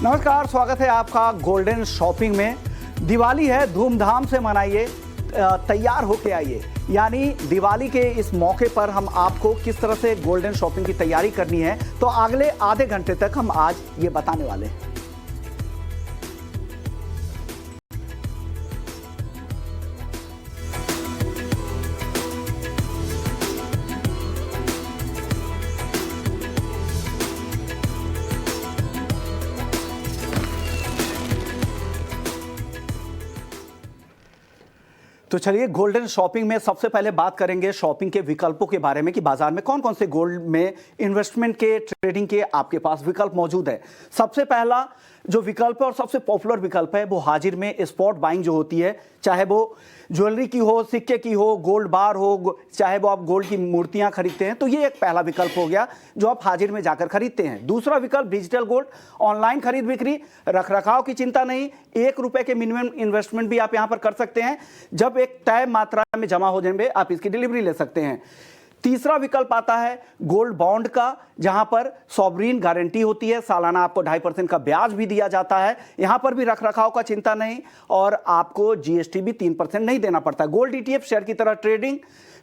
नमस्कार, स्वागत है आपका गोल्डन शॉपिंग में। दिवाली है, धूमधाम से मनाइए, तैयार होके आइए। यानी दिवाली के इस मौके पर हम आपको किस तरह से गोल्डन शॉपिंग की तैयारी करनी है, तो अगले आधे घंटे तक हम आज ये बताने वाले हैं। तो चलिए, गोल्डन शॉपिंग में सबसे पहले बात करेंगे शॉपिंग के विकल्पों के बारे में कि बाजार में कौन कौन से गोल्ड में इन्वेस्टमेंट के, ट्रेडिंग के आपके पास विकल्प मौजूद है। सबसे पहला जो विकल्प है और सबसे पॉपुलर विकल्प है वो हाजिर में स्पॉट बाइंग जो होती है, चाहे वो ज्वेलरी की हो, सिक्के की हो, गोल्ड बार हो, चाहे वो आप गोल्ड की मूर्तियां खरीदते हैं, तो ये एक पहला विकल्प हो गया जो आप हाजिर में जाकर खरीदते हैं। दूसरा विकल्प डिजिटल गोल्ड, ऑनलाइन खरीद बिक्री, रख रखाव की चिंता नहीं, ₹1 के मिनिमम इन्वेस्टमेंट भी आप यहां पर कर सकते हैं। जब एक तय मात्रा में जमा हो जाने आप इसकी डिलीवरी ले सकते हैं। तीसरा विकल्प आता है गोल्ड बॉन्ड का, जहां पर सॉवरीन गारंटी होती है, सालाना आपको 2.5% का ब्याज भी दिया जाता है। यहां पर भी रख रखाव का चिंता नहीं और आपको जीएसटी भी 3% नहीं देना पड़ता। गोल्ड ईटीएफ शेयर की तरह ट्रेडिंग,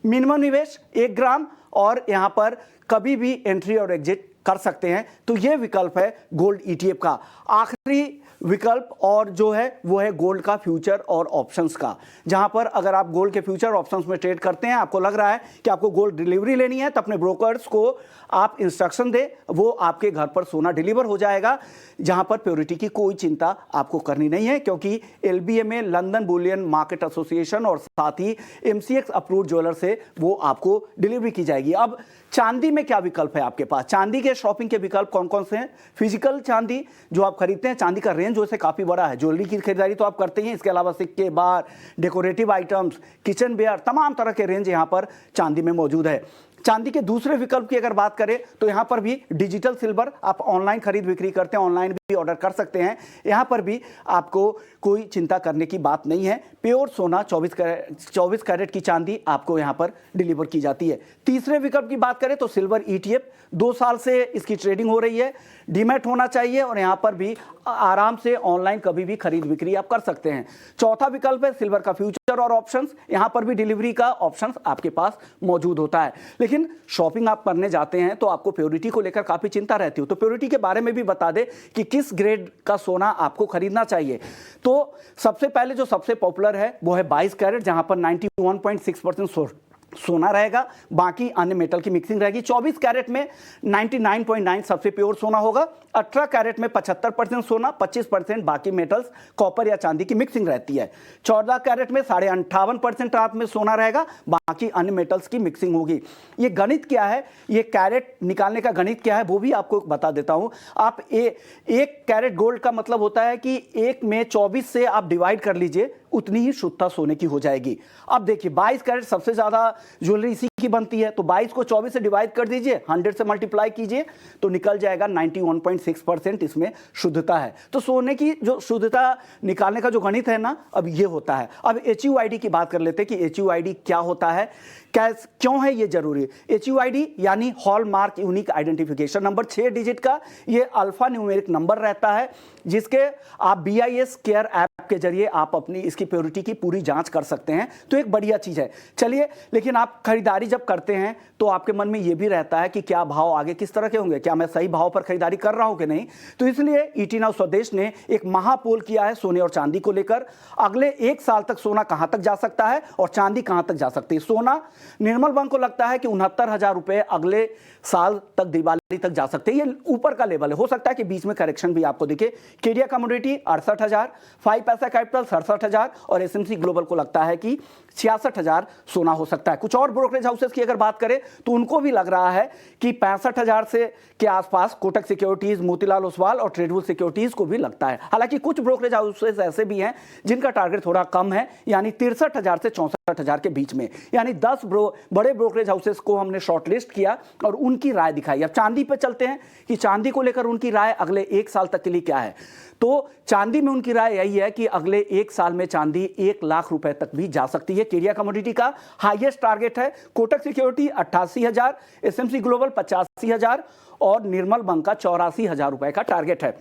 मिनिमम निवेश 1 ग्राम और यहां पर कभी भी एंट्री और एग्जिट कर सकते हैं। तो यह विकल्प है गोल्ड ईटीएफ का। आखिरी विकल्प और जो है वो है गोल्ड का फ्यूचर और ऑप्शंस का, जहां पर अगर आप गोल्ड के फ्यूचर ऑप्शंस में ट्रेड करते हैं, आपको लग रहा है कि आपको गोल्ड डिलीवरी लेनी है, तो अपने ब्रोकर्स को आप इंस्ट्रक्शन दें, वो आपके घर पर सोना डिलीवर हो जाएगा, जहां पर प्योरिटी की कोई चिंता आपको करनी नहीं है, क्योंकि एलबीएमए, लंदन बुलियन मार्केट एसोसिएशन और साथ ही एमसीएक्स अप्रूव्ड ज्वेलर से वो आपको डिलीवरी की जाएगी। अब चांदी में क्या विकल्प है आपके पास? चांदी के शॉपिंग के विकल्प कौन कौन से हैं? फिजिकल चांदी जो आप खरीदते हैं, चांदी का रेंज वैसे काफी बड़ा है। ज्वेलरी की खरीदारी तो आप करते हैं, इसके अलावा सिक्के, बार, डेकोरेटिव आइटम्स, किचन वेयर, तमाम तरह के रेंज यहां पर चांदी में मौजूद है। चांदी के दूसरे विकल्प की अगर बात करें तो यहां पर भी डिजिटल सिल्वर, आप ऑनलाइन खरीद बिक्री करते हैं, ऑनलाइन भी ऑर्डर कर सकते हैं, यहां पर भी आपको कोई चिंता करने की बात नहीं है। प्योर सोना 24 कैरेट की चांदी आपको यहां पर डिलीवर की जाती है। तीसरे विकल्प की बात करें तो सिल्वर ईटीएफ, 2 साल से इसकी ट्रेडिंग हो रही है, डीमैट होना चाहिए और यहां पर भी आराम से ऑनलाइन कभी भी खरीद बिक्री आप कर सकते हैं। चौथा विकल्प है सिल्वर का फ्यूचर और ऑप्शंस, यहां पर भी डिलीवरी का ऑप्शंस आपके पास मौजूद होता है। लेकिन शॉपिंग आप करने जाते हैं तो आपको प्योरिटी को लेकर काफी चिंता रहती हो, तो प्योरिटी के बारे में भी बता दें कि किस ग्रेड का सोना आपको खरीदना चाहिए। तो सबसे पहले जो सबसे पॉपुलर है वो है 22 कैरेट, जहां पर 91.6% सोना रहेगा, बाकी अन्य मेटल की मिक्सिंग रहेगी। 24 कैरेट में 99.9 सबसे प्योर सोना होगा। 18 कैरेट में 75% सोना, 25% बाकी मेटल्स, कॉपर या चांदी की मिक्सिंग रहती है। 14 कैरेट में 58.5% रात में सोना रहेगा, बाकी अन्य मेटल्स की मिक्सिंग होगी। ये गणित क्या है, ये कैरेट निकालने का गणित क्या है वो भी आपको बता देता हूं। आप 1 कैरेट गोल्ड का मतलब होता है कि 1 में 24 से आप डिवाइड कर लीजिए, उतनी ही शुद्धता सोने की हो जाएगी। अब देखिए 22 कैरेट सबसे ज्यादा ज्वेलरी इसी की बनती है, तो 22 को 24 से डिवाइड कर दीजिए, 100 से मल्टीप्लाई कीजिए तो निकल जाएगा 91.6% इसमें शुद्धता है। तो सोने की जो शुद्धता निकालने का जो गणित है ना, अब ये होता है। अब HUID की बात कर लेते हैं कि HUID क्या होता है, क्यों है ये जरूरी। HUID यानी hallmark unique identification number, 6 digit का ये अल्फा न्यूमेरिक नंबर रहता है, जिसके आप BIS केयर ऐप के जरिए आप अपनी इसकी प्योरिटी की पूरी जांच कर सकते हैं। तो एक बढ़िया चीज है। चलिए, लेकिन आप खरीदारी जब करते हैं तो आपके मन में यह भी रहता है कि क्या भाव आगे किस तरह के होंगे, क्या मैं सही भाव पर खरीदारी कर रहा हूं कि नहीं। तो इसलिए ET Now स्वदेश ने एक महापोल किया है सोने और चांदी को लेकर। अगले 1 साल तक सोना कहां तक जा सकता है और चांदी कहां तक जा सकती है। सोना निर्मल बैंक को लगता है कि 69,000 रुपए अगले साल तक, दिवाली तक जा सकते हैं। ये ऊपर का लेवल है, हो सकता है कि बीच में करेक्शन भी आपको दिखे। केडिया कमोडिटी 68,000, 5 पैसा कैपिटल 67,000 और एसएमसी ग्लोबल को लगता है कि 66,000 सोना हो सकता है। कुछ और ब्रोकरेज हाउसेस की अगर बात करें तो उनको भी लग रहा है कि 65,000 से के आसपास कोटक सिक्योरिटीज, मोतीलाल ओसवाल और ट्रेडवुड सिक्योरिटीज को भी लगता है। हालांकि कुछ ब्रोकरेज हाउसेस ऐसे भी हैं जिनका टारगेट थोड़ा कम है, यानी 63,000 से 64,000 के बीच में। यानी 10 बड़े ब्रोकरेज हाउसेस को हमने शॉर्टलिस्ट किया और उनकी राय दिखाई। अब चांदी पे चलते हैं कि चांदी को लेकर उनकी राय अगले 1 साल तक के लिए क्या है। तो चांदी में उनकी राय यही है कि अगले 1 साल में चांदी 1 लाख रुपए तक भी जा सकती है। केडिया कमोडिटी का हाईएस्ट टारगेट है, कोटक सिक्योरिटी 88,000, एसएमसी ग्लोबल 85,000 और निर्मल बैंक का 84,000 रुपए का टारगेट है।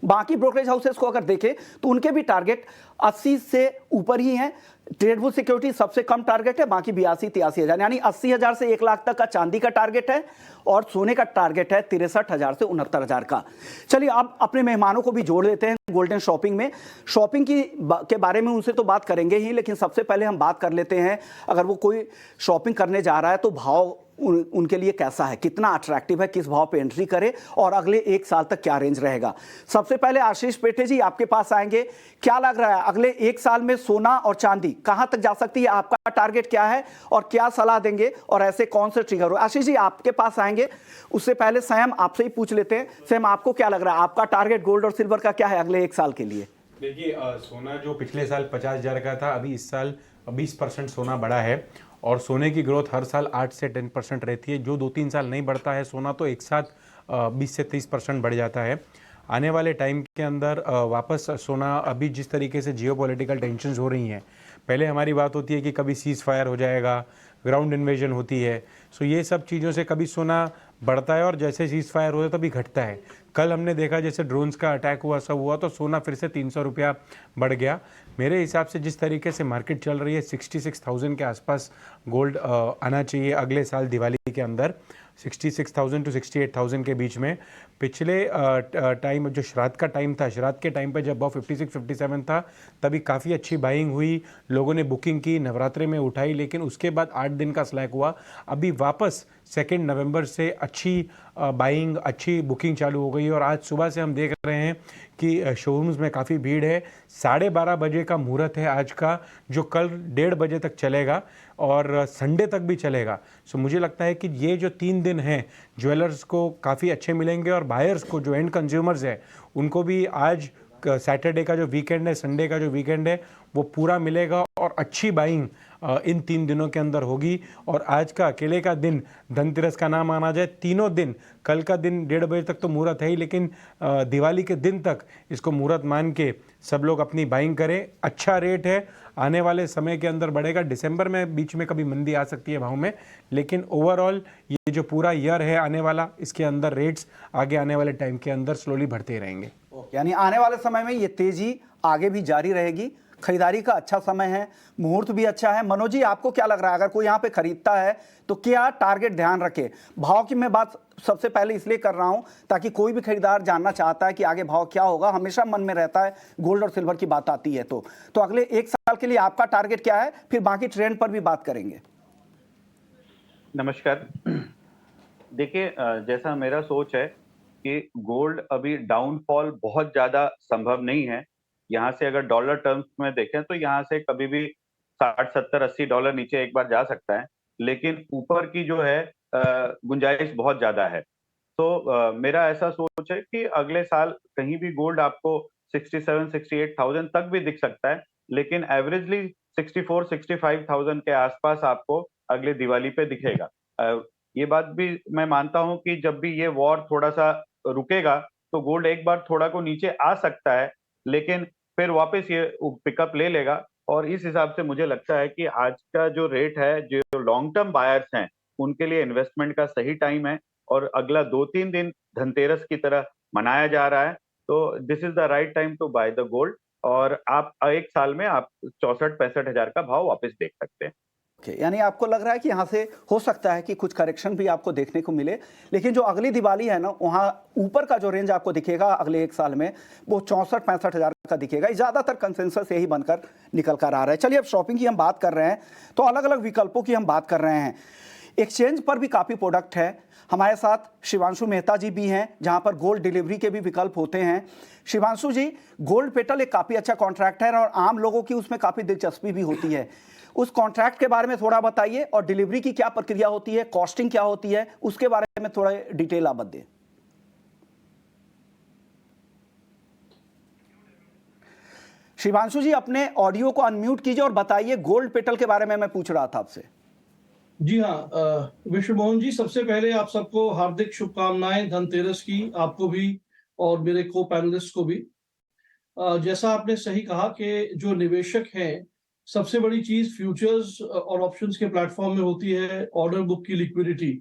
बाकी ब्रोकरेज हाउसेस को अगर देखें तो उनके भी टारगेट 80 से ऊपर ही हैं। ट्रेडबुल सिक्योरिटी सबसे कम टारगेट है, बाकी 82-83 हजार, यानी 80,000 से 1 लाख तक का चांदी का टारगेट है और सोने का टारगेट है 63,000 से 69,000 का। चलिए अब अपने मेहमानों को भी जोड़ लेते हैं गोल्डन शॉपिंग में। शॉपिंग के बारे में उनसे तो बात करेंगे ही, लेकिन सबसे पहले हम बात कर लेते हैं अगर वो कोई शॉपिंग करने जा रहा है तो भाव उनके लिए कैसा है, कितना अट्रैक्टिव है, किस भाव पे एंट्री करे और अगले 1 साल तक क्या रेंज रहेगा। सबसे पहले आशीष पेटे जी आपके पास आएंगे, क्या लग रहा है अगले 1 साल में सोना और चांदी कहां तक जा सकती है, आपका टारगेट क्या है और क्या सलाह देंगे और ऐसे कौन से ट्रिगर हो। आशीष जी आपके पास आएंगे, उससे पहले सैम आपसे ही पूछ लेते हैं। सैम आपको क्या लग रहा है, आपका टारगेट गोल्ड और सिल्वर का क्या है अगले 1 साल के लिए? देखिए, सोना जो पिछले साल 50,000 का था, अभी इस साल 20% सोना बढ़ा है और सोने की ग्रोथ हर साल 8 से 10% रहती है। जो 2-3 साल नहीं बढ़ता है सोना तो एक साथ 20 से 30% बढ़ जाता है। आने वाले टाइम के अंदर वापस सोना, अभी जिस तरीके से जियोपॉलिटिकल टेंशन्स हो रही हैं, पहले हमारी बात होती है कि कभी सीज फायर हो जाएगा, ग्राउंड इन्वेजन होती है, सो ये सब चीज़ों से कभी सोना बढ़ता है और जैसे सीज फायर होता है तभी घटता है। कल हमने देखा जैसे ड्रोन्स का अटैक हुआ, सब हुआ तो सोना फिर से 300 रुपया बढ़ गया। मेरे हिसाब से जिस तरीके से मार्केट चल रही है 66,000 के आसपास गोल्ड आना चाहिए अगले साल दिवाली के अंदर, 66,000 to 68,000 के बीच में। पिछले टाइम जो श्राद्ध का टाइम था, श्राद्ध के टाइम पे जब भाव 56-57 था तभी काफ़ी अच्छी बाइंग हुई, लोगों ने बुकिंग की, नवरात्रे में उठाई, लेकिन उसके बाद 8 दिन का स्लैक हुआ। अभी वापस 2 नवंबर से अच्छी बाइंग, अच्छी बुकिंग चालू हो गई और आज सुबह से हम देख रहे हैं कि शोरूम्स में काफ़ी भीड़ है। 12:30 बजे का मुहूर्त है आज का, जो कल 1:30 बजे तक चलेगा और संडे तक भी चलेगा। सो मुझे लगता है कि ये जो 3 दिन हैं ज्वेलर्स को काफ़ी अच्छे मिलेंगे और बायर्स को, जो एंड कंज्यूमर्स हैं, उनको भी आज सैटरडे का जो वीकेंड है, संडे का जो वीकेंड है, वो पूरा मिलेगा और अच्छी बाइंग इन 3 दिनों के अंदर होगी। और आज का अकेले का दिन धनतेरस का नाम माना जाए, तीनों दिन, कल का दिन 1:30 बजे तक तो मुहूर्त है ही, लेकिन दिवाली के दिन तक इसको मुहूर्त मान के सब लोग अपनी बाइंग करें। अच्छा रेट है, आने वाले समय के अंदर बढ़ेगा। दिसंबर में बीच में कभी मंदी आ सकती है भाव में, लेकिन ओवरऑल ये जो पूरा ईयर है आने वाला, इसके अंदर रेट्स आगे आने वाले टाइम के अंदर स्लोली बढ़ते रहेंगे। यानी आने वाले समय में ये तेजी आगे भी जारी रहेगी। खरीदारी का अच्छा समय है, मुहूर्त भी अच्छा है। मनोज जी आपको क्या लग रहा है, अगर कोई यहाँ पे खरीदता है तो क्या टारगेट ध्यान रखे? भाव की मैं बात सबसे पहले इसलिए कर रहा हूं ताकि कोई भी खरीदार जानना चाहता है कि आगे भाव क्या होगा, हमेशा मन में रहता है गोल्ड और सिल्वर की बात आती है। तो अगले 1 साल के लिए आपका टारगेट क्या है, फिर बाकी ट्रेंड पर भी बात करेंगे। नमस्कार। देखिए, जैसा मेरा सोच है कि गोल्ड अभी डाउनफॉल बहुत ज्यादा संभव नहीं है। यहाँ से अगर डॉलर टर्म्स में देखें तो यहाँ से कभी भी 60, 70, 80 डॉलर नीचे एक बार जा सकता है, लेकिन ऊपर की जो है गुंजाइश बहुत ज्यादा है। तो मेरा ऐसा सोच है कि अगले साल कहीं भी गोल्ड आपको 67, 68,000 तक भी दिख सकता है, लेकिन एवरेजली 64, 65,000 के आसपास आपको अगले दिवाली पे दिखेगा। ये बात भी मैं मानता हूं कि जब भी ये वॉर थोड़ा सा रुकेगा तो गोल्ड एक बार थोड़ा को नीचे आ सकता है, लेकिन फिर वापस ये पिकअप ले लेगा। और इस हिसाब से मुझे लगता है कि आज का जो रेट है, जो लॉन्ग टर्म बायर्स हैं, उनके लिए इन्वेस्टमेंट का सही टाइम है। और अगला 2-3 दिन धनतेरस की तरह मनाया जा रहा है, तो this is the right time to buy the gold. और आप 1 साल में आप 64-65 हजार का भाव वापस देख सकते हैं। यानी आपको लग रहा है कि यहाँ से हो सकता है कि कुछ करेक्शन भी आपको देखने को मिले, लेकिन जो अगली दिवाली है ना, वहाँ ऊपर का जो रेंज आपको दिखेगा अगले 1 साल में वो 64-65 हजार का दिखेगा। ज़्यादातर कंसेंसस यही बनकर निकल कर आ रहा है। चलिए अब शॉपिंग की हम बात कर रहे हैं तो अलग अलग विकल्पों की हम बात कर रहे हैं। एक्सचेंज पर भी काफ़ी प्रोडक्ट है। हमारे साथ शिवांशु मेहता जी भी हैं, जहां पर गोल्ड डिलीवरी के भी विकल्प होते हैं। शिवांशु जी, गोल्ड पेटल एक काफ़ी अच्छा कॉन्ट्रैक्ट है और आम लोगों की उसमें काफ़ी दिलचस्पी भी होती है। उस कॉन्ट्रैक्ट के बारे में थोड़ा बताइए और डिलीवरी की क्या प्रक्रिया होती है, कॉस्टिंग क्या होती है, उसके बारे में थोड़ा डिटेल आप दें। शिवांशु जी, अपने ऑडियो को अनम्यूट कीजिए और बताइए गोल्ड पेटल के बारे में मैं पूछ रहा था आपसे। जी हाँ, विश्व मोहन जी, सबसे पहले आप सबको हार्दिक शुभकामनाएं धनतेरस की, आपको भी और मेरे को पैनलिस्ट को भी। जैसा आपने सही कहा कि जो निवेशक हैं, सबसे बड़ी चीज फ्यूचर्स और ऑप्शंस के प्लेटफॉर्म में होती है ऑर्डर बुक की लिक्विडिटी,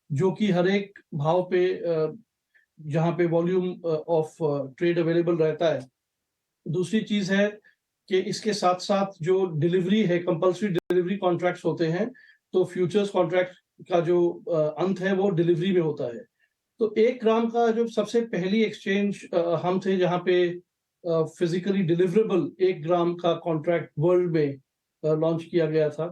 जो कि हर एक भाव पे जहाँ पे वॉल्यूम ऑफ ट्रेड अवेलेबल रहता है। दूसरी चीज है कि इसके साथ साथ जो डिलीवरी है, कंपल्सरी डिलीवरी कॉन्ट्रैक्ट्स होते हैं, तो फ्यूचर्स कॉन्ट्रैक्ट का जो अंत है वो डिलीवरी में होता है। तो 1 ग्राम का जो सबसे पहली एक्सचेंज हम थे जहाँ पे फिजिकली डिलीवरेबल 1 ग्राम का कॉन्ट्रैक्ट वर्ल्ड में लॉन्च किया गया था।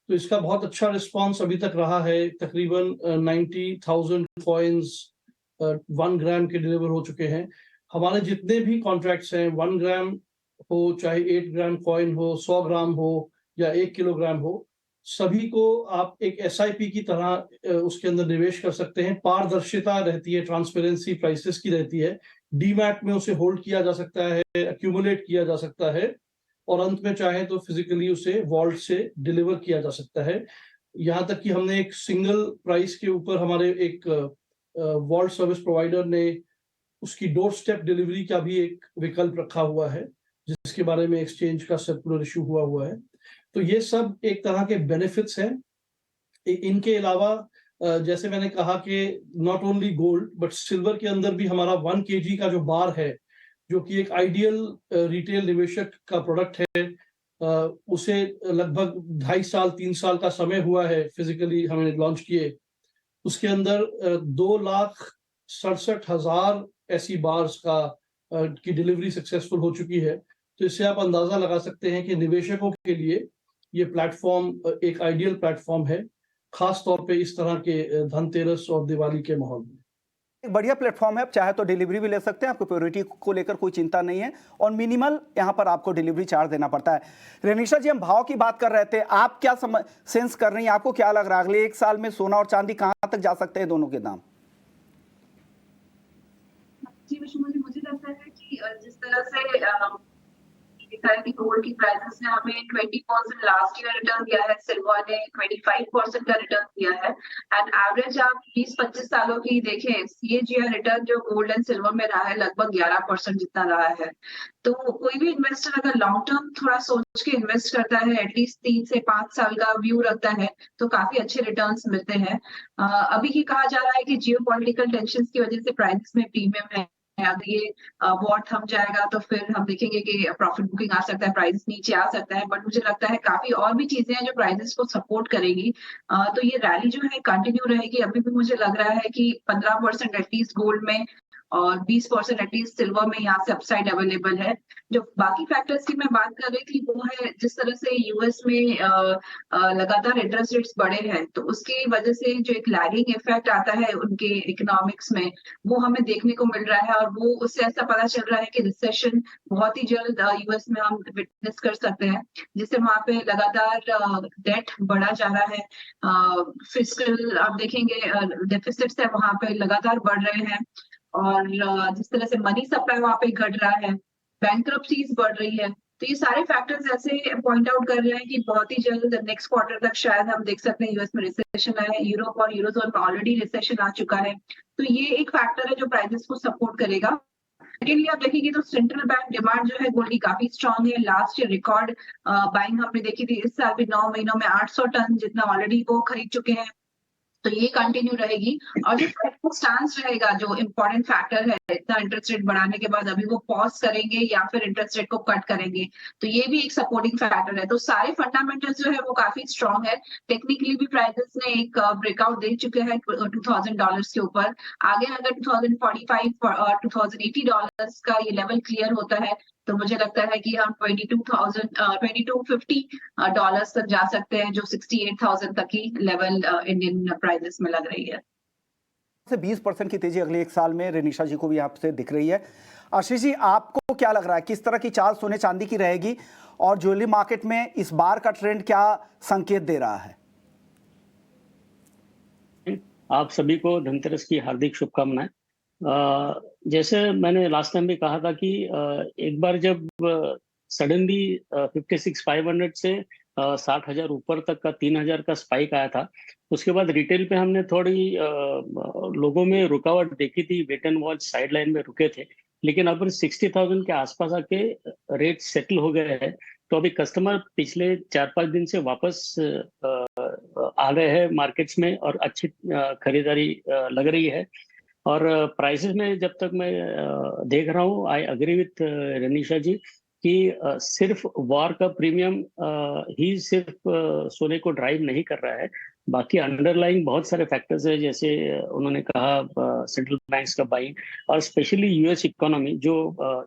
तो इसका बहुत अच्छा रिस्पांस अभी तक रहा है। तकरीबन 90,000 कॉइन्स 1 ग्राम के डिलीवर हो चुके हैं। हमारे जितने भी कॉन्ट्रैक्ट्स हैं, 1 ग्राम हो चाहे 8 ग्राम कॉइन हो, 100 ग्राम हो या 1 किलोग्राम हो, सभी को आप एक एसआईपी की तरह उसके अंदर निवेश कर सकते हैं। पारदर्शिता रहती है, ट्रांसपेरेंसी प्राइसेस की रहती है। डीमैट में उसे होल्ड किया जा सकता है, एक्यूमुलेट किया जा सकता है और अंत में चाहे तो फिजिकली उसे वॉल्ट से डिलीवर किया जा सकता है। यहाँ तक कि हमने एक सिंगल प्राइस के ऊपर हमारे एक वॉल्ट सर्विस प्रोवाइडर ने उसकी डोर स्टेप डिलीवरी का भी एक विकल्प रखा हुआ है, जिसके बारे में एक्सचेंज का सर्कुलर इशू हुआ है। तो ये सब एक तरह के बेनिफिट्स हैं। इनके अलावा जैसे मैंने कहा कि not only gold but silver के अंदर भी हमारा 1 केजी का जो बार है, जो कि एक आइडियल रिटेल निवेशक का प्रोडक्ट है, उसे लगभग 2.5 साल 3 साल का समय हुआ है फिजिकली हमें लॉन्च किए। उसके अंदर 2,67,000 ऐसी बार्स की डिलीवरी सक्सेसफुल हो चुकी है। तो इससे आप अंदाजा लगा सकते हैं कि निवेशकों के लिए ये प्लेटफॉर्म एक आइडियल प्लेटफॉर्म है, खास तौर पे इस तरह के धनतेरस और दिवाली के माहौल में। एक बढ़िया प्लेटफॉर्म है, आप चाहे तो डिलीवरी भी ले सकते हैं, आपको प्योरिटी को लेकर कोई चिंता नहीं है और मिनिमल यहाँ पर आपको डिलीवरी चार्ज देना पड़ता है। रेनिशा जी, हम भाव की बात कर रहे थे, आप क्या सेंस कर रही हैं, आपको क्या लग रहा है अगले 1 साल में सोना और चांदी कहाँ तक जा सकते हैं दोनों के दाम? जी विष्णु जी, मुझे लगता है कि जिस तरह से दिखा है कि गोल्ड की प्राइसेस ने हमें 20% लास्ट ईयर रिटर्न दिया है, सिल्वर ने 25% का रिटर्न दिया है एंड एवरेज आप 20-25 सालों की देखें, सीएजीआर रिटर्न जो गोल्ड एंड सिल्वर में रहा है लगभग 11% जितना रहा है। तो कोई भी इन्वेस्टर अगर लॉन्ग टर्म थोड़ा सोच के इन्वेस्ट करता है, एटलीस्ट 3 से 5 साल का व्यू रखता है, तो काफी अच्छे रिटर्न्स मिलते हैं। अभी ये कहा जा रहा है कि जियो पॉलिटिकल टेंशन की वजह से प्राइसेस में प्रीमियम है। अगर ये वॉर थम जाएगा तो फिर हम देखेंगे कि प्रॉफिट बुकिंग आ सकता है, प्राइस नीचे आ सकता है, बट मुझे लगता है काफी और भी चीजें हैं जो प्राइसेस को सपोर्ट करेगी। तो ये रैली जो है कंटिन्यू रहेगी। अभी भी मुझे लग रहा है कि 15% एटलीस्ट गोल्ड में और 20% एटलीस्ट सिल्वर में यहाँ से अपसाइड अवेलेबल है। जो बाकी फैक्टर्स की मैं बात कर रही थी वो है जिस तरह से यूएस में लगातार इंटरेस्ट रेट्स बढ़े हैं, तो उसकी वजह से जो एक लैगिंग इफेक्ट आता है उनके इकोनॉमिक्स में, वो हमें देखने को मिल रहा है और वो उससे ऐसा पता चल रहा है कि रिसेशन बहुत ही जल्द यूएस में हम विटनेस कर सकते हैं, जिससे वहां पे लगातार डेट बढ़ा जा रहा है। फिस्कल आप देखेंगे डेफिसिट्स है वहां पे लगातार बढ़ रहे हैं और जिस तरह से मनी सप्लाई वहां पे घट रहा है, बैंक्रप्सीज बढ़ रही है। तो ये सारे फैक्टर्स ऐसे पॉइंट आउट कर रहे हैं कि बहुत ही जल्द नेक्स्ट क्वार्टर तक शायद हम देख सकते हैं यूएस में रिसेशन आए। यूरोप और यूरोजोन में ऑलरेडी रिसेशन आ चुका है, तो ये एक फैक्टर है जो प्राइसेस को सपोर्ट करेगा। सेकेंडली आप देखेंगे तो सेंट्रल बैंक डिमांड जो है गोल्ड की काफी स्ट्रांग है। लास्ट ईयर रिकॉर्ड बाइंग हमने देखी थी, इस साल भी 9 महीनों में 800 टन जितना ऑलरेडी वो खरीद चुके हैं, तो ये कंटिन्यू रहेगी। और जो स्टांस रहेगा, जो इम्पोर्टेंट फैक्टर है, इतना इंटरेस्ट रेट बढ़ाने के बाद अभी वो पॉज करेंगे या फिर इंटरेस्ट रेट को कट करेंगे, तो ये भी एक सपोर्टिंग फैक्टर है। तो सारे फंडामेंटल्स जो है वो काफी स्ट्रांग है। टेक्निकली भी प्राइसेस ने एक ब्रेकआउट दे चुके हैं $2,000 के ऊपर। आगे अगर 2045 और $2,080 का ये लेवल क्लियर होता है तो मुझे लगता है कि हम $2250 तक जा सकते हैं, जो 68,000 तक की लेवल इंडियन प्राइसेस में लग रही है। से 20% की तेजी अगले 1 साल में रेनिशा जी को भी आपसे दिख रही है। आशीष जी, आपको क्या लग रहा है, किस तरह की चाल सोने चांदी की रहेगी और ज्वेलरी मार्केट में इस बार का ट्रेंड क्या संकेत दे रहा है? आप सभी को धनतेरस की हार्दिक शुभकामनाएं। जैसे मैंने लास्ट टाइम भी कहा था कि एक बार जब सडनली 56,500 से 60,000 ऊपर तक का 3,000 का स्पाइक आया था, उसके बाद रिटेल पे हमने थोड़ी लोगों में रुकावट देखी थी, वेट एंड वॉच साइडलाइन में रुके थे, लेकिन अब 60,000 के आसपास आके रेट सेटल हो गए हैं। तो अभी कस्टमर पिछले 4-5 दिन से वापस आ रहे हैं मार्केट्स में और अच्छी खरीदारी लग रही है। और प्राइसेस में जब तक मैं देख रहा हूँ, आई एग्री विथ रनीशा जी कि सिर्फ वॉर का प्रीमियम ही सिर्फ सोने को ड्राइव नहीं कर रहा है, बाकी अंडरलाइंग बहुत सारे फैक्टर्स है, जैसे उन्होंने कहा सेंट्रल बैंक्स का बाइंग और स्पेशली यूएस इकोनॉमी जो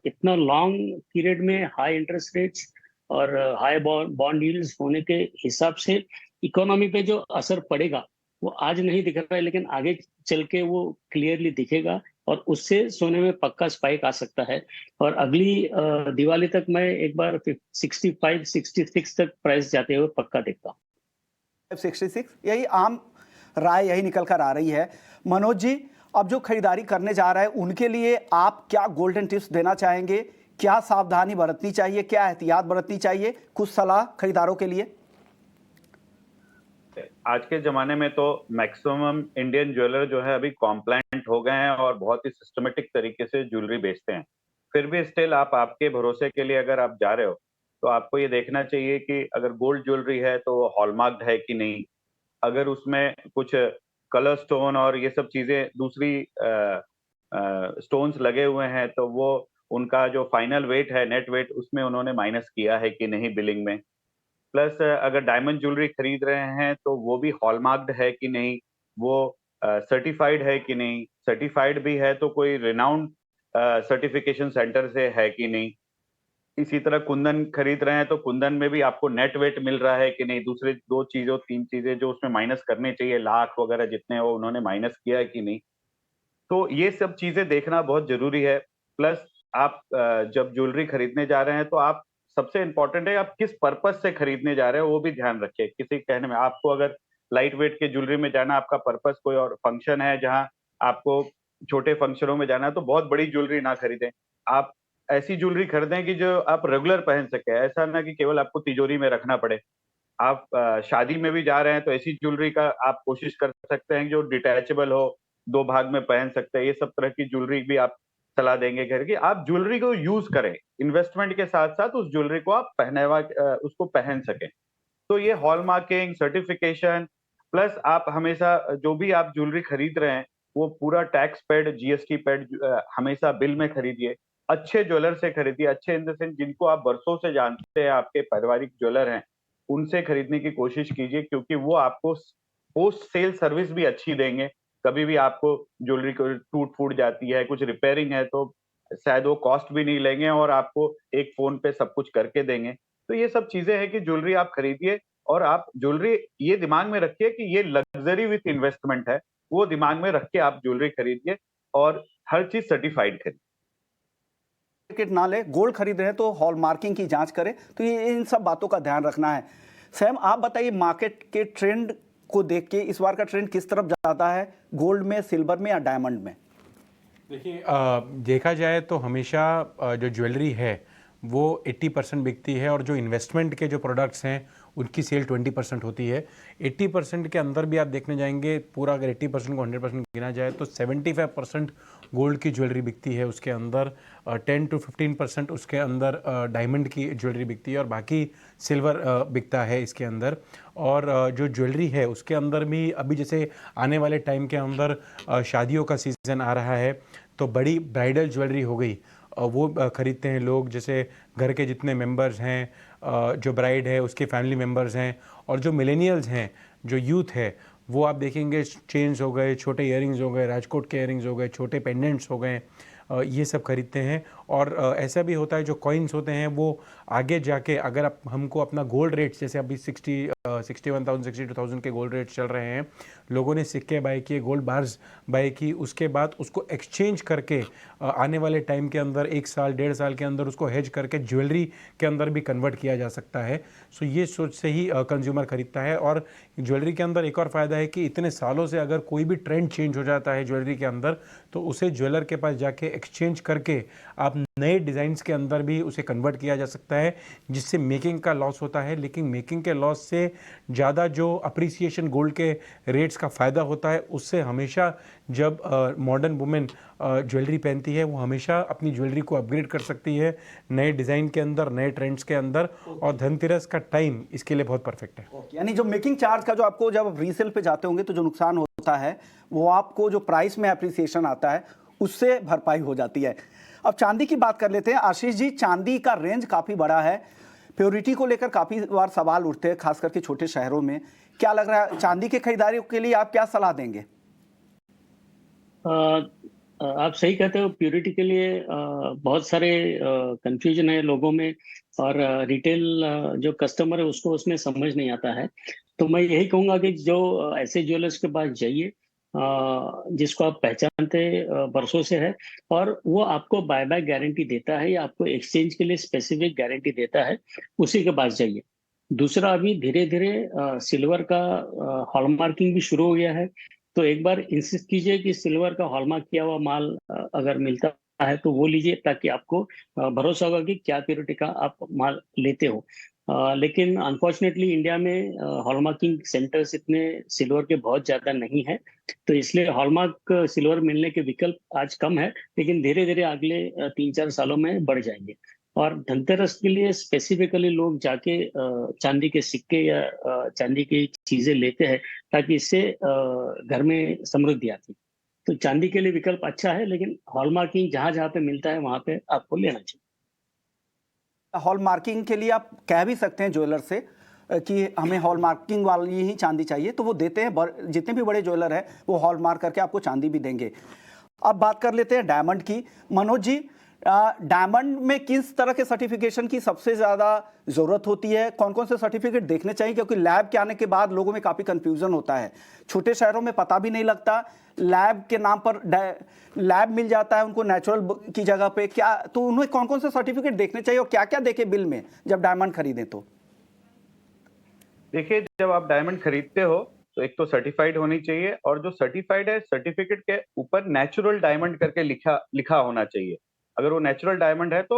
इतना लॉन्ग पीरियड में हाई इंटरेस्ट रेट्स और हाई बॉन्ड यील्ड्स होने के हिसाब से इकोनॉमी पे जो असर पड़ेगा वो आज नहीं दिख रहा है, लेकिन आगे चल के वो क्लियरली दिखेगा और उससे सोने में पक्का स्पाइक आ सकता है। और अगली दिवाली तक मैं एक बार 65-66 तक प्राइस जाते हुए पक्का देखता हूँ। 66 यही आम राय यही निकल कर आ रही है। मनोज जी, अब जो खरीदारी करने जा रहा है उनके लिए आप क्या गोल्डन टिप्स देना चाहेंगे? क्या सावधानी बरतनी चाहिए, क्या एहतियात बरतनी चाहिए? कुछ सलाह खरीदारों के लिए। आज के जमाने में तो मैक्सिमम इंडियन ज्वेलर जो है अभी कॉम्प्लायंट हो गए हैं और बहुत ही सिस्टमेटिक तरीके से ज्वेलरी बेचते हैं। फिर भी स्टिल आप आपके भरोसे के लिए अगर आप जा रहे हो तो आपको ये देखना चाहिए कि अगर गोल्ड ज्वेलरी है तो हॉलमार्क्ड है कि नहीं, अगर उसमें कुछ कलर स्टोन और ये सब चीजें दूसरी स्टोन्स लगे हुए हैं तो वो उनका जो फाइनल वेट है, नेट वेट, उसमें उन्होंने माइनस किया है कि नहीं बिलिंग में। प्लस अगर डायमंड ज्वेलरी खरीद रहे हैं तो वो भी हॉलमार्क्ड है कि नहीं, वो सर्टिफाइड है कि नहीं, सर्टिफाइड भी है तो कोई रिनाउंड सर्टिफिकेशन सेंटर से है कि नहीं। इसी तरह कुंदन खरीद रहे हैं तो कुंदन में भी आपको नेट वेट मिल रहा है कि नहीं, दूसरे 2 चीजों 3 चीजें जो उसमें माइनस करने चाहिए, लाख वगैरह जितने वो उन्होंने माइनस किया है कि नहीं। तो ये सब चीजें देखना बहुत जरूरी है। प्लस आप जब ज्वेलरी खरीदने जा रहे हैं तो आप सबसे इंपॉर्टेंट है आप किस पर्पस से खरीदने जा रहे हो वो भी ध्यान रखिए। किसी कहने में आपको अगर लाइट वेट के ज्वेलरी में जाना, आपका पर्पस कोई और फंक्शन है जहां आपको छोटे फंक्शनों में जाना है तो बहुत बड़ी ज्वेलरी ना खरीदें। आप ऐसी ज्वेलरी खरीदें कि जो आप रेगुलर पहन सके, ऐसा ना कि केवल आपको तिजोरी में रखना पड़े। आप शादी में भी जा रहे हैं तो ऐसी ज्वेलरी का आप कोशिश कर सकते हैं जो डिटैचेबल हो, 2 भाग में पहन सकते हैं। ये सब तरह की ज्वेलरी भी आप सलाह देंगे घर की। आप ज्वेलरी को यूज करें, इन्वेस्टमेंट के साथ साथ उस ज्वेलरी को आप उसको पहन सकें। तो ये हॉलमार्किंग, सर्टिफिकेशन, प्लस आप हमेशा जो भी आप ज्वेलरी खरीद रहे हैं वो पूरा टैक्स पेड, जीएसटी पेड हमेशा बिल में खरीदिए। अच्छे ज्वेलर से खरीदिए, अच्छे इन द सेंस जिनको आप बरसों से जानते हैं, आपके पारिवारिक ज्वेलर हैं, उनसे खरीदने की कोशिश कीजिए क्योंकि वो आपको पोस्ट सेल सर्विस भी अच्छी देंगे। कभी भी आपको ज्वेलरी को टूट-फूट जाती है, कुछ रिपेयरिंग है तो शायद वो कॉस्ट भी नहीं लेंगे और आपको एक फ़ोन पे सब कुछ करके देंगे। तो ये सब चीज़ें हैं कि ज्वेलरी आप खरीदिए और आप ज्वेलरी ये दिमाग में रखिए कि ये लग्ज़री विथ इन्वेस्टमेंट है। वो दिमाग में रख के आप ज्वेलरी खरीदिए और हर चीज़ सर्टिफाइड खरीदिए। टिकट ना ले, गोल्ड खरीद रहे हैं तो हॉलमार्किंग की जांच करें। तो ये इन सब बातों का ध्यान रखना है। सैम, आप बताइए मार्केट के ट्रेंड को देख के इस बार का ट्रेंड किस तरफ जाता है, गोल्ड में, सिल्वर में या डायमंड में? देखिए, देखा जाए तो हमेशा जो ज्वेलरी है वो 80% बिकती है और जो इन्वेस्टमेंट के जो प्रोडक्ट्स हैं उनकी सेल 20% होती है। 80% के अंदर भी आप देखने जाएंगे, पूरा अगर 80% को 100% गिना जाए तो 75% गोल्ड की ज्वेलरी बिकती है, उसके अंदर 10 to 15% उसके अंदर डायमंड की ज्वेलरी बिकती है और बाकी सिल्वर बिकता है इसके अंदर। और जो ज्वेलरी है उसके अंदर भी अभी जैसे आने वाले टाइम के अंदर शादियों का सीज़न आ रहा है तो बड़ी ब्राइडल ज्वेलरी हो गई, वो ख़रीदते हैं लोग। जैसे घर के जितने मेंबर्स हैं, जो ब्राइड है उसके फैमिली मेंबर्स हैं और जो मिलेनियल्स हैं, जो यूथ है, वो आप देखेंगे चेन्स हो गए, छोटे इयरिंग्स हो गए, राजकोट के इयरिंग्स हो गए, छोटे पेंडेंट्स हो गए, ये सब खरीदते हैं। और ऐसा भी होता है जो कॉइन्स होते हैं वो आगे जाके अगर हमको अपना गोल्ड रेट्स, जैसे अभी 61,000 62,000 के गोल्ड रेट्स चल रहे हैं, लोगों ने सिक्के बाय किए, गोल्ड बार्स बाय की, उसके बाद उसको एक्सचेंज करके आने वाले टाइम के अंदर 1 साल 1.5 साल के अंदर उसको हेज करके ज्वेलरी के अंदर भी कन्वर्ट किया जा सकता है। सो ये सोच से ही कंज्यूमर खरीदता है। और ज्वेलरी के अंदर एक और फ़ायदा है कि इतने सालों से अगर कोई भी ट्रेंड चेंज हो जाता है ज्वेलरी के अंदर तो उसे ज्वेलर के पास जाके एक्सचेंज करके आप नए डिज़ाइंस के अंदर भी उसे कन्वर्ट किया जा सकता है, जिससे मेकिंग का लॉस होता है। लेकिन मेकिंग के लॉस से ज़्यादा जो अप्रिसिएशन गोल्ड के रेट्स का फ़ायदा होता है, उससे हमेशा जब मॉडर्न वुमेन ज्वेलरी पहनती है वो हमेशा अपनी ज्वेलरी को अपग्रेड कर सकती है नए डिज़ाइन के अंदर, नए ट्रेंड्स के अंदर। और धनतेरस का टाइम इसके लिए बहुत परफेक्ट है। यानी जो मेकिंग चार्ज का जो आपको जब रीसेल पे जाते होंगे तो जो नुकसान होता है वो आपको जो प्राइस में एप्रिसिएशन आता है उससे भरपाई हो जाती है। अब चांदी की बात कर लेते हैं। आशीष जी, चांदी का रेंज काफ़ी बड़ा है, प्योरिटी को लेकर काफ़ी बार सवाल उठते हैं, खास करके छोटे शहरों में। क्या लग रहा है चांदी के खरीदारियों के लिए आप क्या सलाह देंगे? आप सही कहते हो, प्योरिटी के लिए बहुत सारे कंफ्यूजन है लोगों में, और रिटेल जो कस्टमर है उसको उसमें समझ नहीं आता है। तो मैं यही कहूँगा कि जो ऐसे ज्वेलर्स के पास जाइए जिसको आप पहचानते बरसों से है, और वो आपको बाय बैक गारंटी देता है या आपको एक्सचेंज के लिए स्पेसिफिक गारंटी देता है, उसी के पास जाइए। दूसरा, अभी धीरे धीरे सिल्वर का हॉलमार्किंग भी शुरू हो गया है, तो एक बार इंसिस्ट कीजिए कि सिल्वर का हॉलमार्क किया हुआ माल अगर मिलता है तो वो लीजिए, ताकि आपको भरोसा होगा कि क्या प्योरिटी का आप माल लेते हो। लेकिन अनफॉर्चुनेटली इंडिया में हॉलमार्किंग सेंटर्स इतने सिल्वर के बहुत ज़्यादा नहीं है, तो इसलिए हॉलमार्क सिल्वर मिलने के विकल्प आज कम है, लेकिन धीरे धीरे अगले 3-4 सालों में बढ़ जाएंगे। और धनतेरस के लिए स्पेसिफिकली लोग जाके चांदी के सिक्के या चांदी की चीजें लेते हैं, ताकि इससे घर में समृद्धि आती। तो चांदी के लिए विकल्प अच्छा है, लेकिन हॉलमार्किंग जहां जहां पे मिलता है वहां पे आपको लेना चाहिए। हॉल मार्किंग के लिए आप कह भी सकते हैं ज्वेलर से कि हमें हॉल मार्किंग वाली ही चांदी चाहिए, तो वो देते हैं। जितने भी बड़े ज्वेलर हैं वो हॉल मार्क करके आपको चांदी भी देंगे। अब बात कर लेते हैं डायमंड की। मनोज जी, डायमंड में किस तरह के सर्टिफिकेशन की सबसे ज़्यादा ज़रूरत होती है? कौन कौन से सर्टिफिकेट देखने चाहिए? क्योंकि लैब के आने के बाद लोगों में काफ़ी कन्फ्यूज़न होता है। छोटे शहरों में पता भी नहीं लगता, लैब के नाम पर लैब मिल जाता है उनको नेचुरल की जगह पे। क्या तो उन्हें कौन कौन से सर्टिफिकेट देखने चाहिए और क्या क्या देखे बिल में जब डायमंड खरीदें? तो देखिए, जब आप डायमंड खरीदते हो तो एक तो सर्टिफाइड होनी चाहिए, और जो सर्टिफाइड है सर्टिफिकेट के ऊपर नेचुरल डायमंड करके लिखा होना चाहिए। अगर वो नेचुरल डायमंड है तो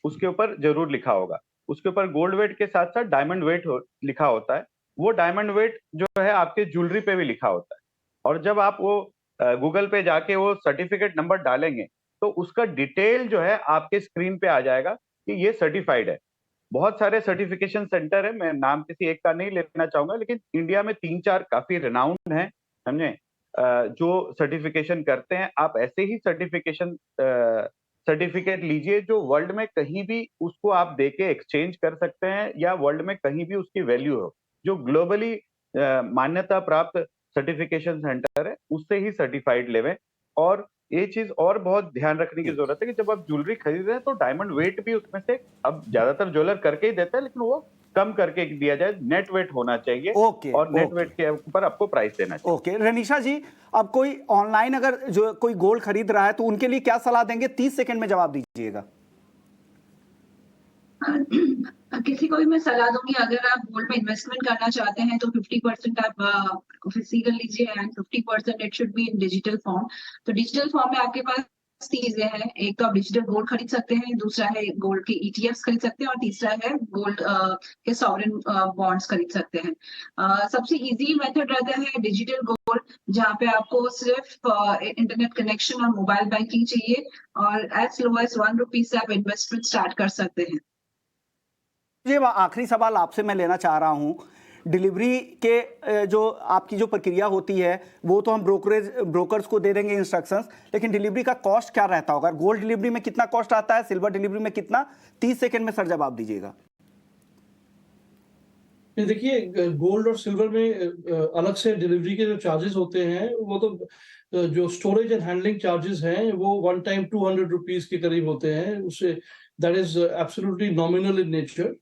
उसके ऊपर जरूर लिखा होगा। उसके ऊपर गोल्ड वेट के साथ साथ डायमंड वेट लिखा होता है। वो डायमंड वेट जो है आपके ज्वेलरी पे भी लिखा होता है। और जब आप वो गूगल पे जाके वो सर्टिफिकेट नंबर डालेंगे तो उसका डिटेल जो है आपके स्क्रीन पे आ जाएगा कि ये सर्टिफाइड है। बहुत सारे सर्टिफिकेशन सेंटर है, मैं नाम किसी एक का नहीं लेना चाहूंगा, लेकिन इंडिया में 3-4 काफी रिनाउंड हैं, समझे, जो सर्टिफिकेशन करते हैं। आप ऐसे ही सर्टिफिकेट लीजिए जो वर्ल्ड में कहीं भी उसको आप देके एक्सचेंज कर सकते हैं, या वर्ल्ड में कहीं भी उसकी वैल्यू हो। जो ग्लोबली मान्यता प्राप्त सर्टिफिकेशन सेंटर है उससे ही सर्टिफाइड लेवें। और ये चीज और बहुत ध्यान रखने की जरूरत है कि जब आप ज्वेलरी खरीद रहे हैं तो डायमंड वेट भी उसमें से, अब ज्यादातर ज्वेलर करके ही देते हैं, लेकिन वो कम करके दिया जाए। नेट वेट होना चाहिए, और नेट वेट के ऊपर आपको प्राइस देना चाहिए। ओके रनीशा जी, अब कोई ऑनलाइन अगर जो कोई गोल्ड खरीद रहा है तो उनके लिए क्या सलाह देंगे? 30 सेकंड में जवाब दीजिएगा। किसी को भी मैं सलाह दूंगी, अगर आप गोल्ड में इन्वेस्टमेंट करना चाहते हैं तो 50% आप फिजिकल लीजिए and 50% it should be in digital form. तो डिजिटल फॉर्म में आपके पास चीजें हैं, एक तो आप डिजिटल गोल्ड खरीद सकते हैं, दूसरा है गोल्ड के ETFs खरीद सकते हैं, और तीसरा है गोल्ड के सॉवरेन बॉन्ड्स खरीद सकते हैं। सबसे इजी मेथड रहता है डिजिटल गोल्ड, जहाँ पे आपको सिर्फ इंटरनेट कनेक्शन और मोबाइल बैंकिंग चाहिए, और एज लो एज 1 रुपीज से आप इन्वेस्टमेंट स्टार्ट कर सकते हैं। ये आखिरी सवाल आपसे मैं लेना चाह रहा हूं। डिलीवरी के जो आपकी जो प्रक्रिया होती है वो तो हम ब्रोकर्स को दे देंगे इंस्ट्रक्शंस, लेकिन डिलीवरी का कॉस्ट क्या रहता होगा? गोल्ड डिलीवरी में कितना कॉस्ट आता है, सिल्वर डिलीवरी में कितना? 30 सेकंड में सर जवाब दीजिएगा। देखिए, गोल्ड और सिल्वर में अलग से डिलीवरी के जो चार्जेस होते हैं, वो तो जो स्टोरेज एंड हैंडलिंग चार्जेस हैं वो वन टाइम 200 रुपीज के करीब होते हैं। उससे that is absolutely nominal in nature.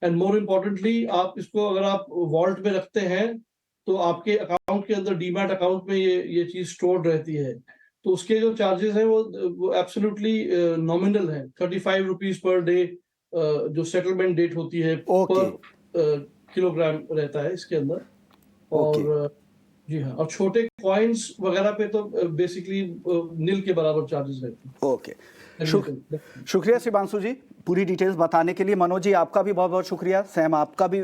And more importantly, आप इसको अगर आप वॉल्ट में रखते हैं तो आपके अकाउंट के अंदर, डीमैट अकाउंट में ये चीज स्टोर्ड रहती है, तो उसके जो चार्जेस हैं वो एब्सोल्युटली नॉमिनल है। 35 रुपीज पर डे जो सेटलमेंट डेट होती है पर किलोग्राम रहता है इसके अंदर। और जी हाँ, और छोटे कॉइन्स वगैरह पे तो बेसिकली नील के बराबर चार्जेस रहते हैं। ओके, शुक्रिया शिवांशु जी पूरी डिटेल्स बताने के लिए। मनोज जी आपका भी बहुत बहुत शुक्रिया। सैम आपका भी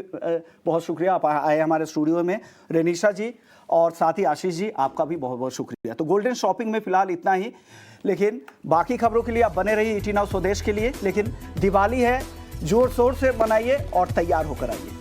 बहुत शुक्रिया, आप आए हमारे स्टूडियो में। रेनिशा जी और साथ ही आशीष जी आपका भी बहुत बहुत शुक्रिया। तो गोल्डन शॉपिंग में फिलहाल इतना ही, लेकिन बाकी खबरों के लिए आप बने रहिए ET Now स्वदेश के लिए। लेकिन दिवाली है, जोर शोर से मनाइए और तैयार होकर आइए।